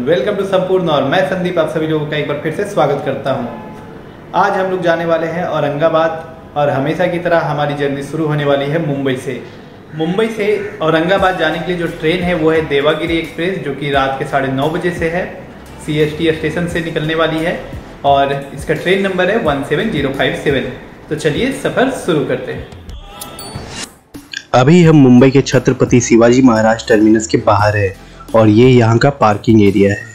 Welcome to संपूर्ण और मैं संदीप आप सभी लोगों का एक बार फिर से स्वागत करता हूं। आज हम लोग जाने वाले हैं औरंगाबाद और हमेशा की तरह हमारी जर्नी शुरू होने वाली है मुंबई से। मुंबई से औरंगाबाद जाने के लिए जो ट्रेन है वो है देवागिरी एक्सप्रेस, जो कि रात के 9:30 बजे से है। CST स्टेशन से निकलने वाली है और इसका ट्रेन नंबर है 17057। तो चलिए सफ़र शुरू करते हैं। अभी हम मुंबई के छत्रपति शिवाजी महाराज टर्मिनस के बाहर है और ये यहाँ का पार्किंग एरिया है।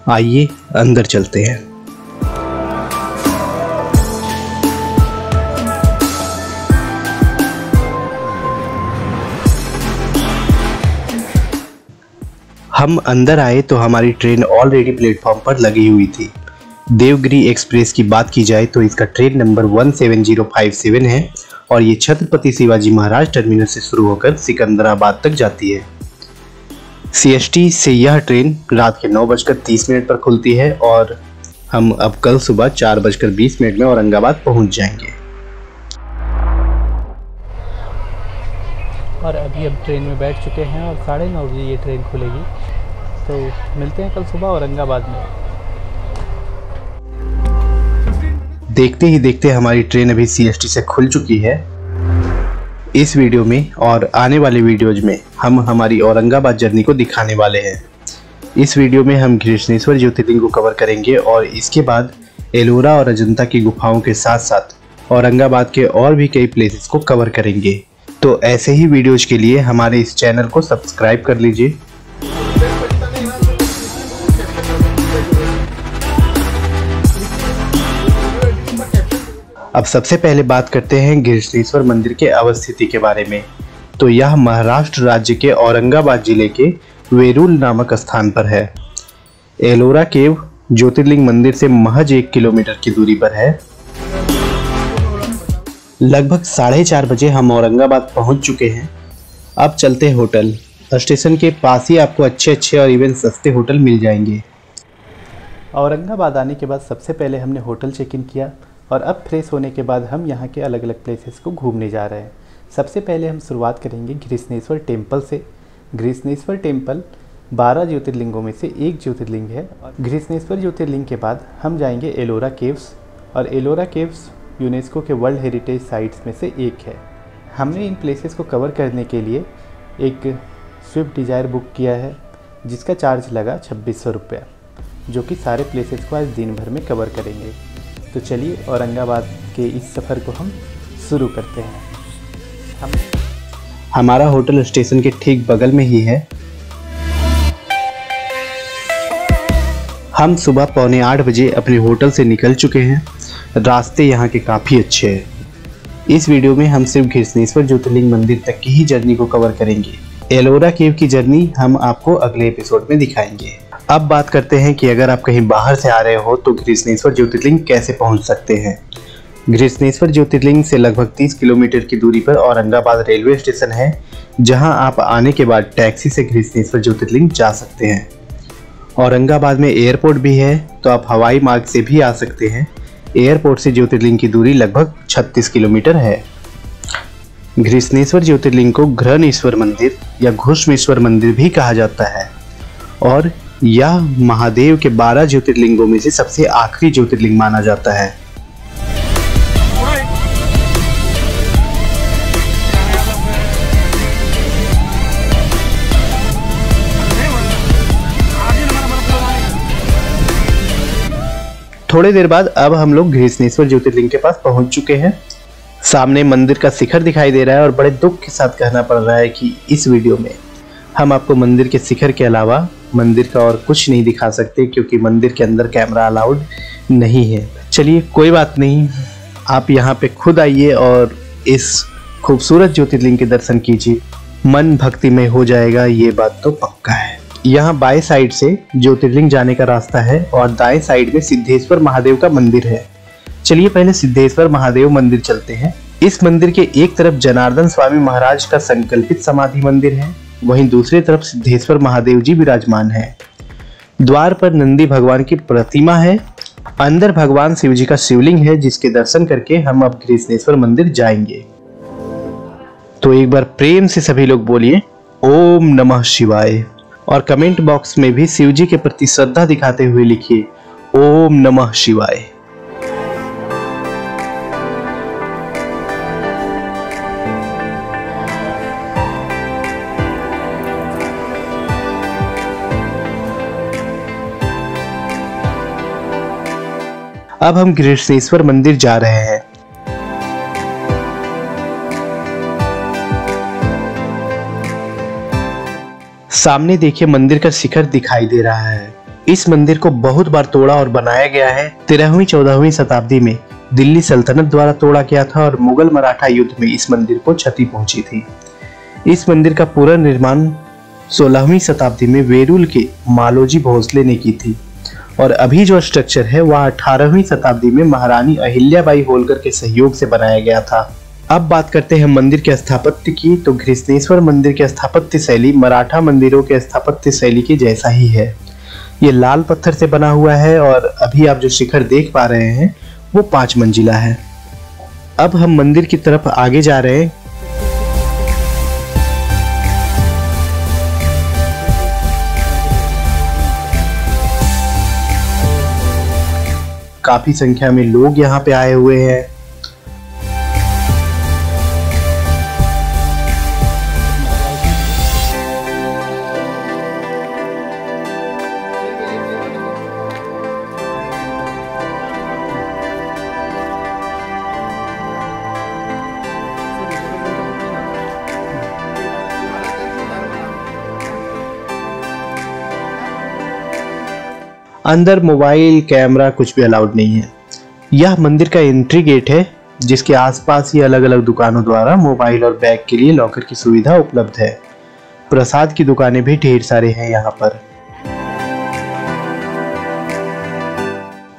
आइए अंदर चलते हैं। हम अंदर आए तो हमारी ट्रेन ऑलरेडी प्लेटफॉर्म पर लगी हुई थी। देवगिरी एक्सप्रेस की बात की जाए तो इसका ट्रेन नंबर 17057 है और ये छत्रपति शिवाजी महाराज टर्मिनस से शुरू होकर सिकंदराबाद तक जाती है। CST से यह ट्रेन रात के 9:30 पर खुलती है और हम अब कल सुबह 4:20 में औरंगाबाद पहुंच जाएंगे। और अभी हम ट्रेन में बैठ चुके हैं और 9:30 बजे ये ट्रेन खुलेगी। तो मिलते हैं कल सुबह औरंगाबाद में। देखते ही देखते हमारी ट्रेन अभी CST से खुल चुकी है। इस वीडियो में और आने वाले वीडियोज में हम हमारी औरंगाबाद जर्नी को दिखाने वाले हैं। इस वीडियो में हम घृष्णेश्वर ज्योतिर्लिंग को कवर करेंगे और इसके बाद एलोरा और अजंता की गुफाओं के साथ साथ औरंगाबाद के और भी कई प्लेसेस को कवर करेंगे। तो ऐसे ही वीडियोज के लिए हमारे इस चैनल को सब्सक्राइब कर लीजिए। अब सबसे पहले बात करते हैं घृष्णेश्वर मंदिर के अवस्थिति के बारे में। तो यह महाराष्ट्र राज्य के औरंगाबाद जिले के वेरूल नामक स्थान पर है। एलोरा केव ज्योतिर्लिंग मंदिर से महज 1 किलोमीटर की दूरी पर है। लगभग 4:30 बजे हम औरंगाबाद पहुंच चुके हैं। अब चलते हैं होटल। स्टेशन के पास ही आपको अच्छे और इवन सस्ते होटल मिल जाएंगे। औरंगाबाद आने के बाद सबसे पहले हमने होटल चेक इन किया और अब फ्रेश होने के बाद हम यहाँ के अलग अलग प्लेसेस को घूमने जा रहे हैं। सबसे पहले हम शुरुआत करेंगे घृष्णेश्वर टेम्पल से। घृष्णेश्वर टेम्पल 12 ज्योतिर्लिंगों में से एक ज्योतिर्लिंग है। घृष्णेश्वर ज्योतिर्लिंग के बाद हम जाएंगे एलोरा केव्स और एलोरा केव्स यूनेस्को के वर्ल्ड हेरिटेज साइट्स में से एक है। हमने इन प्लेसेस को कवर करने के लिए एक स्विफ्ट डिज़ायर बुक किया है जिसका चार्ज लगा 2600 रुपया, जो कि सारे प्लेसेस को आज दिन भर में कवर करेंगे। तो चलिए औरंगाबाद के इस सफ़र को हम शुरू करते हैं। हमारा होटल स्टेशन के ठीक बगल में ही है। हम सुबह 7:45 बजे अपने होटल से निकल चुके हैं। रास्ते यहाँ के काफ़ी अच्छे हैं। इस वीडियो में हम सिर्फ घृष्णेश्वर ज्योतिर्लिंग मंदिर तक की ही जर्नी को कवर करेंगे। एलोरा केव की जर्नी हम आपको अगले एपिसोड में दिखाएंगे। अब बात करते हैं कि अगर आप कहीं बाहर से आ रहे हो तो घृष्णेश्वर ज्योतिर्लिंग कैसे पहुंच सकते हैं। घृष्णेश्वर ज्योतिर्लिंग से लगभग 30 किलोमीटर की दूरी पर औरंगाबाद रेलवे स्टेशन है, जहां आप आने के बाद टैक्सी से घृष्णेश्वर ज्योतिर्लिंग जा सकते हैं। औरंगाबाद में एयरपोर्ट भी है, तो आप हवाई मार्ग से भी आ सकते हैं। एयरपोर्ट से ज्योतिर्लिंग की दूरी लगभग 36 किलोमीटर है। घृष्णेश्वर ज्योतिर्लिंग को घृणेश्वर मंदिर या घुष्मेश्वर मंदिर भी कहा जाता है और यह महादेव के 12 ज्योतिर्लिंगों में से सबसे आखिरी ज्योतिर्लिंग माना जाता है। थोड़ी देर बाद अब हम लोग घृष्णेश्वर ज्योतिर्लिंग के पास पहुंच चुके हैं। सामने मंदिर का शिखर दिखाई दे रहा है और बड़े दुख के साथ कहना पड़ रहा है कि इस वीडियो में हम आपको मंदिर के शिखर के अलावा मंदिर का और कुछ नहीं दिखा सकते, क्योंकि मंदिर के अंदर कैमरा अलाउड नहीं है। चलिए कोई बात नहीं, आप यहाँ पे खुद आइए और इस खूबसूरत ज्योतिर्लिंग के दर्शन कीजिए। मन भक्तिमय हो जाएगा, ये बात तो पक्का है। यहाँ बाएं साइड से ज्योतिर्लिंग जाने का रास्ता है और दाएं साइड में सिद्धेश्वर महादेव का मंदिर है। चलिए पहले सिद्धेश्वर महादेव मंदिर चलते हैं। इस मंदिर के एक तरफ जनार्दन स्वामी महाराज का संकल्पित समाधि मंदिर है, वहीं दूसरी तरफ सिद्धेश्वर महादेव जी विराजमान है। द्वार पर नंदी भगवान की प्रतिमा है। अंदर भगवान शिव जी का शिवलिंग है, जिसके दर्शन करके हम अब घृष्णेश्वर मंदिर जाएंगे। तो एक बार प्रेम से सभी लोग बोलिए ओम नमः शिवाय, और कमेंट बॉक्स में भी शिव जी के प्रति श्रद्धा दिखाते हुए लिखिए ओम नमः शिवाय। अब हम घृष्णेश्वर मंदिर जा रहे हैं। सामने देखिए मंदिर का शिखर दिखाई दे रहा है। इस मंदिर को बहुत बार तोड़ा और बनाया गया है। 13वीं-14वीं शताब्दी में दिल्ली सल्तनत द्वारा तोड़ा गया था और मुगल मराठा युद्ध में इस मंदिर को क्षति पहुंची थी। इस मंदिर का पुनर्निर्माण 16वीं शताब्दी में वेरुल के मालोजी भोसले ने की थी और अभी जो स्ट्रक्चर है वह 18वीं शताब्दी में महारानी अहिल्याबाई होलकर के सहयोग से बनाया गया था। अब बात करते हैं मंदिर के स्थापत्य की। तो घृष्णेश्वर मंदिर की स्थापत्य शैली मराठा मंदिरों के स्थापत्य शैली के जैसा ही है। ये लाल पत्थर से बना हुआ है और अभी आप जो शिखर देख पा रहे हैं वो 5 मंजिला है। अब हम मंदिर की तरफ आगे जा रहे हैं। काफी संख्या में लोग यहाँ पे आए हुए हैं। अंदर मोबाइल कैमरा कुछ भी अलाउड नहीं है। यह मंदिर का एंट्री गेट है, जिसके आसपास ही अलग अलग दुकानों द्वारा मोबाइल और बैग के लिए लॉकर की सुविधा उपलब्ध है। प्रसाद की दुकानें भी ढेर सारे हैं यहाँ पर।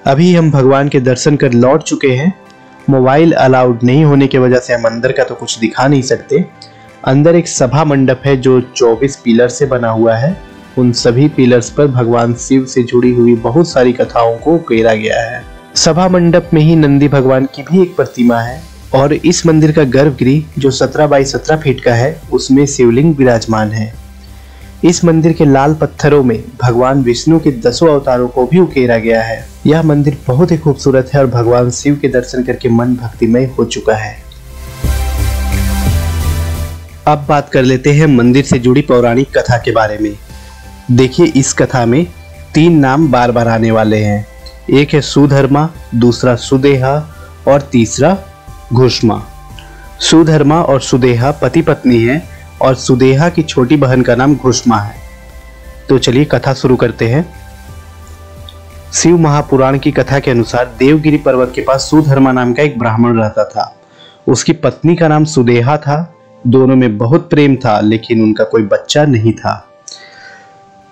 अभी हम भगवान के दर्शन कर लौट चुके हैं। मोबाइल अलाउड नहीं होने की वजह से हम अंदर का तो कुछ दिखा नहीं सकते। अंदर एक सभा मंडप है जो 24 पिलर से बना हुआ है। उन सभी पिलर्स पर भगवान शिव से जुड़ी हुई बहुत सारी कथाओं को उकेरा गया है। सभा मंडप में ही नंदी भगवान की भी एक प्रतिमा है और इस मंदिर का गर्भगृह जो 17 बाई 17 फीट का है उसमें शिवलिंग विराजमान है। इस मंदिर के लाल पत्थरों में भगवान विष्णु के 10 अवतारों को भी उकेरा गया है। यह मंदिर बहुत ही खूबसूरत है और भगवान शिव के दर्शन करके मन भक्तिमय हो चुका है। अब बात कर लेते हैं मंदिर से जुड़ी पौराणिक कथा के बारे में। देखिए इस कथा में 3 नाम बार बार आने वाले हैं। एक है सुधर्मा, दूसरा सुदेहा और तीसरा घुष्मा। सुधर्मा और सुदेहा पति पत्नी हैं और सुदेहा की छोटी बहन का नाम घुष्मा है। तो चलिए कथा शुरू करते हैं। शिव महापुराण की कथा के अनुसार देवगिरी पर्वत के पास सुधर्मा नाम का एक ब्राह्मण रहता था। उसकी पत्नी का नाम सुदेहा था। दोनों में बहुत प्रेम था, लेकिन उनका कोई बच्चा नहीं था।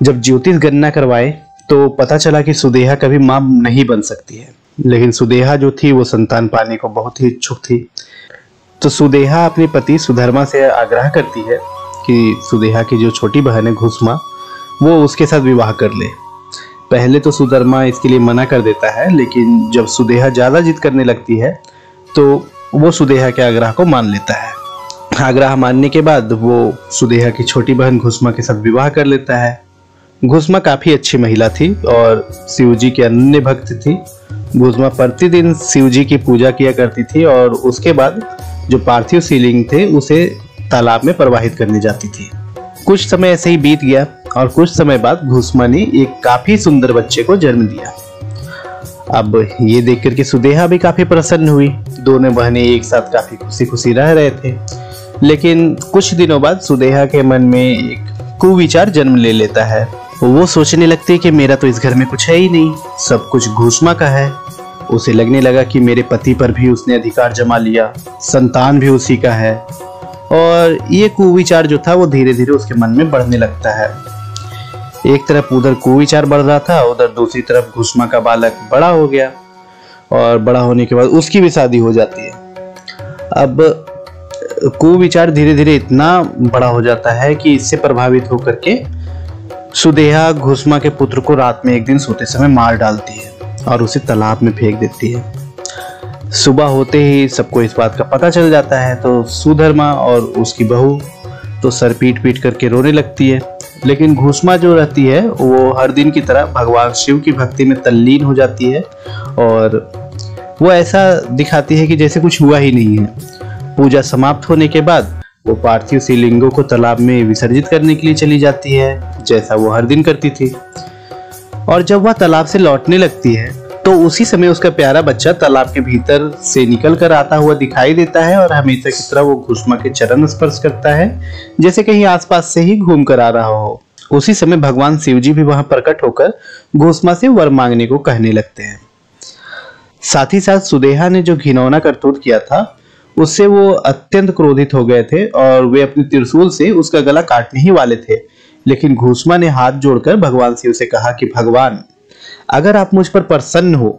जब ज्योतिष गणना करवाए तो पता चला कि सुदेहा कभी मां नहीं बन सकती है, लेकिन सुदेहा जो थी वो संतान पाने को बहुत ही इच्छुक थी। तो सुदेहा अपने पति सुधर्मा से आग्रह करती है कि सुदेहा की जो छोटी बहन है घुष्मा, वो उसके साथ विवाह कर ले। पहले तो सुधर्मा इसके लिए मना कर देता है, लेकिन जब सुदेहा ज्यादा जिद करने लगती है तो वो सुदेहा के आग्रह को मान लेता है। आग्रह मानने के बाद वो सुदेहा की छोटी बहन घुष्मा के साथ विवाह कर लेता है। घुष्मा काफी अच्छी महिला थी और शिव जी की अनन्य भक्त थी। घुष्मा प्रतिदिन शिव जी की पूजा किया करती थी और उसके बाद जो पार्थिव शिवलिंग थे उसे तालाब में प्रवाहित करने जाती थी। कुछ समय ऐसे ही बीत गया और कुछ समय बाद घुष्मा ने एक काफी सुंदर बच्चे को जन्म दिया। अब ये देख करके सुदेहा भी काफी प्रसन्न हुई। दोनों बहनें एक साथ काफी खुशी खुशी रह रहे थे, लेकिन कुछ दिनों बाद सुदेहा के मन में एक कुविचार जन्म ले लेता है। वो सोचने लगती है कि मेरा तो इस घर में कुछ है ही नहीं, सब कुछ घुष्मा का है। उसे लगने लगा कि मेरे पति पर भी उसने अधिकार जमा लिया, संतान भी उसी का है। और ये कुविचार जो था वो धीरे धीरे उसके मन में बढ़ने लगता है। एक तरफ उधर कुविचार बढ़ रहा था, उधर दूसरी तरफ घुष्मा का बालक बड़ा हो गया और बड़ा होने के बाद उसकी भी शादी हो जाती है। अब कुविचार धीरे धीरे इतना बड़ा हो जाता है कि इससे प्रभावित होकर के सुदेहा घुसमा के पुत्र को रात में एक दिन सोते समय मार डालती है और उसे तालाब में फेंक देती है। सुबह होते ही सबको इस बात का पता चल जाता है तो सुधर्मा और उसकी बहू तो सर पीट पीट करके रोने लगती है। लेकिन घुसमा जो रहती है वो हर दिन की तरह भगवान शिव की भक्ति में तल्लीन हो जाती है और वो ऐसा दिखाती है कि जैसे कुछ हुआ ही नहीं है। पूजा समाप्त होने के बाद वो पार्थिव शिवलिंगों को तालाब में विसर्जित करने के लिए चली जाती है, जैसा वो हर दिन करती थी। और जब वह तालाब से लौटने लगती है तो उसी समय उसका प्यारा बच्चा तालाब के भीतर से निकल कर आता हुआ दिखाई देता है और हमेशा की तरह वो घुसमा के चरण स्पर्श करता है, जैसे कहीं आसपास से ही घूम कर आ रहा हो। उसी समय भगवान शिव जी भी वहां प्रकट होकर घुसमा से वर मांगने को कहने लगते हैं। साथ ही साथ सुदेहा ने जो घिनौना करतूत किया था उससे वो अत्यंत क्रोधित हो गए थे और वे अपने त्रिशूल से उसका गला काटने ही वाले थे। लेकिन घुसमा ने हाथ जोड़कर भगवान शिव से कहा कि भगवान, अगर आप मुझ पर प्रसन्न हो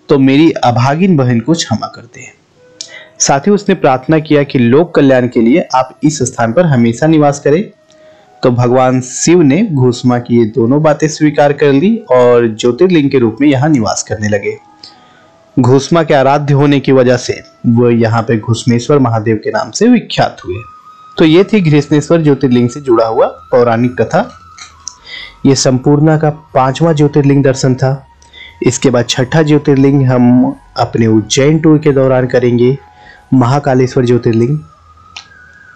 तो मेरी अभागिन बहन को क्षमा कर दें। साथ ही उसने प्रार्थना किया कि लोक कल्याण के लिए आप इस स्थान पर हमेशा निवास करें। तो भगवान शिव ने घुसमा की ये दोनों बातें स्वीकार कर ली और ज्योतिर्लिंग के रूप में यहाँ निवास करने लगे। घुसमा के आराध्य होने की वजह से वो यहाँ पे घुसमेश्वर महादेव के नाम से विख्यात हुए। तो ये थी घृष्णेश्वर ज्योतिर्लिंग से जुड़ा हुआ पौराणिक कथा। ये संपूर्णा का 5वां ज्योतिर्लिंग दर्शन था। इसके बाद छठा ज्योतिर्लिंग हम अपने उज्जैन टूर के दौरान करेंगे, महाकालेश्वर ज्योतिर्लिंग।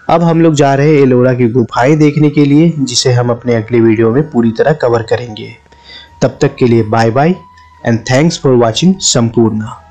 अब हम लोग जा रहे हैं एलोरा की गुफाएं देखने के लिए, जिसे हम अपने अगले वीडियो में पूरी तरह कवर करेंगे। तब तक के लिए bye bye and thanks for watching Sampurna.